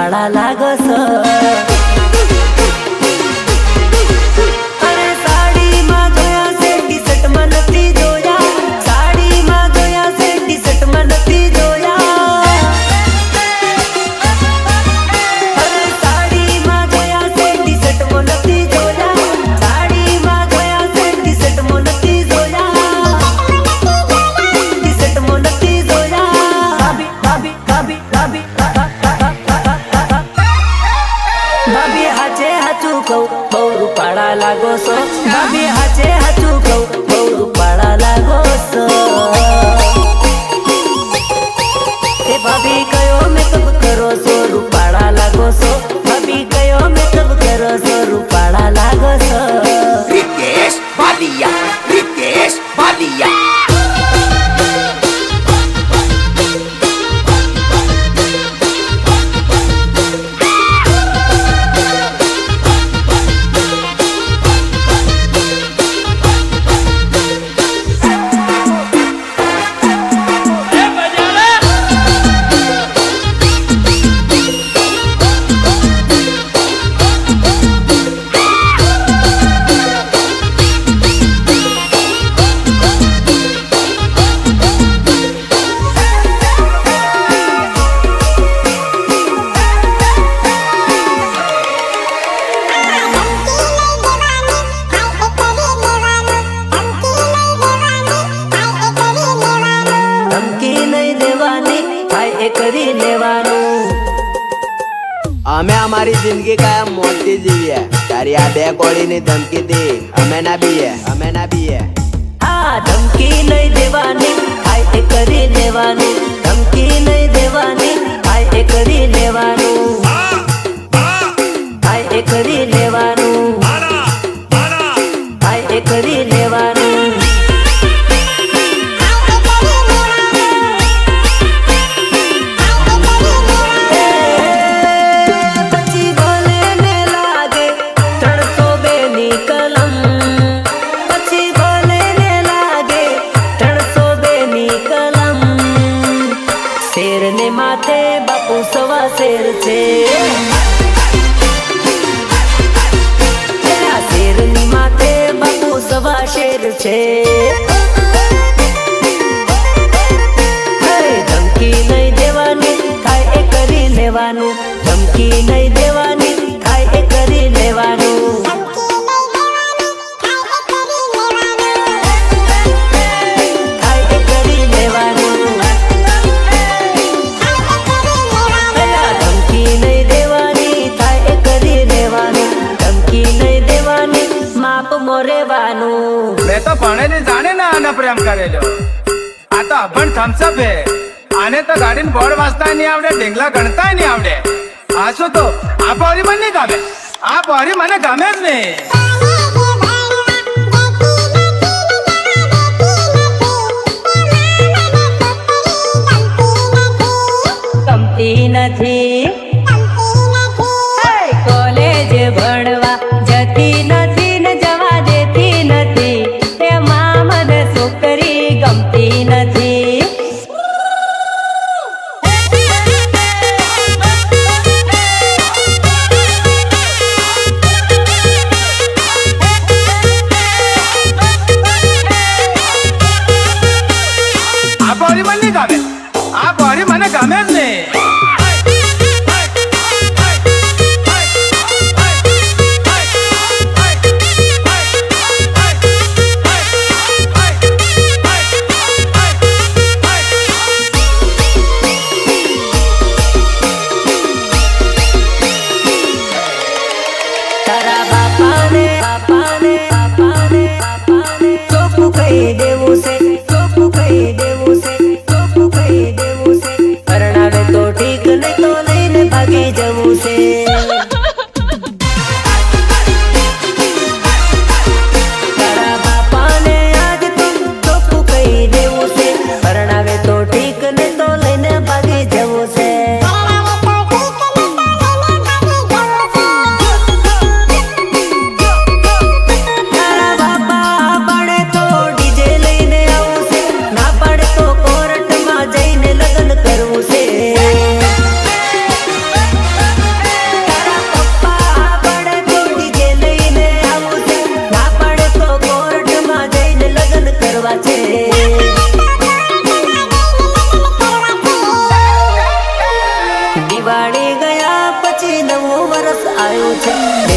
રૂપાળા લાગો છો અરે સાડીમાં જોયા છે ટી-શર્ટમાં નથી જોયા સાડીમાં જોયા છે ટી-શર્ટમાં નથી જોયા અરે સાડીમાં જોયા છે ટી-શર્ટમાં નથી જોયા સાડીમાં જોયા છે ટી-શર્ટમાં નથી જોયા ટી-શર્ટમાં નથી જોયા ભાભી ભાભી ભાભી ભાભી ભાભી હાચે હાચું કહું બહુ રૂપાળા લાગો છો ભાભી હાચે હાચું કહું બહુ રૂપાળા લાગો છો એ ભાભી કયો મેકઅપ કરો છો રૂપાળા લાગો છો ભાભી કયો મેકઅપ કરો છો રૂપાળા લાગો છો Ritesh Balia, Ritesh Balia. ધમકી નહીં દેવાની થાય એ કરી લેવાનું અમે અમારી જિંદગી કાયમ મોતી જીવીએ તારી આ બે કોળીની ધમકી દી અમે ના બીએ આ ધમકી નહીં દેવાની થાય એ કરી લેવાનું ધમકી નહીં દેવાની થાય એ કરી લેવાનું થાય એ કરી લેવાનું થાય એ કરી લેવાનું પછી ભલે ને લાગે 302 ની કલમ પછી ભલે ને લાગે 302 ની કલમ શેર ને માથે બાપુ સવા શેર છે શેર ની માથે બાપુ સવા શેર છે ધમકી નહીં દેવાની થાય એ કરી લેવાનું ધમકી નહીં દેવાની થાય એ કરી લેવાનું થાય એ કરી લેવાનું પેલા ધમકી નહીં દેવાની થાય એ કરી લેવાનું ધમકી નહીં દેવાની માપ મોરેવાનું મેં તો ભણેલી જાણે ને આને પ્રેમ કરેલો આ તો અભણ થમ્સઅપ હે આને તો ગાડીને બોર્ડ વાંચતા નહીં આવડે ઢીંગલા ગણતા નહીં આવડે આ શું તો આ બોરી મને નહીં ગમે આ બોરી મને ગમે જ નહીં ગમતી નથી કોલેજ ભણવા જતી નથી ને જવા દેતી નથી એમાં મને છોકરી ગમતી નથી આ બોરી મને નહીં ગમે આ બોરી મને ગમે જ નહીં છે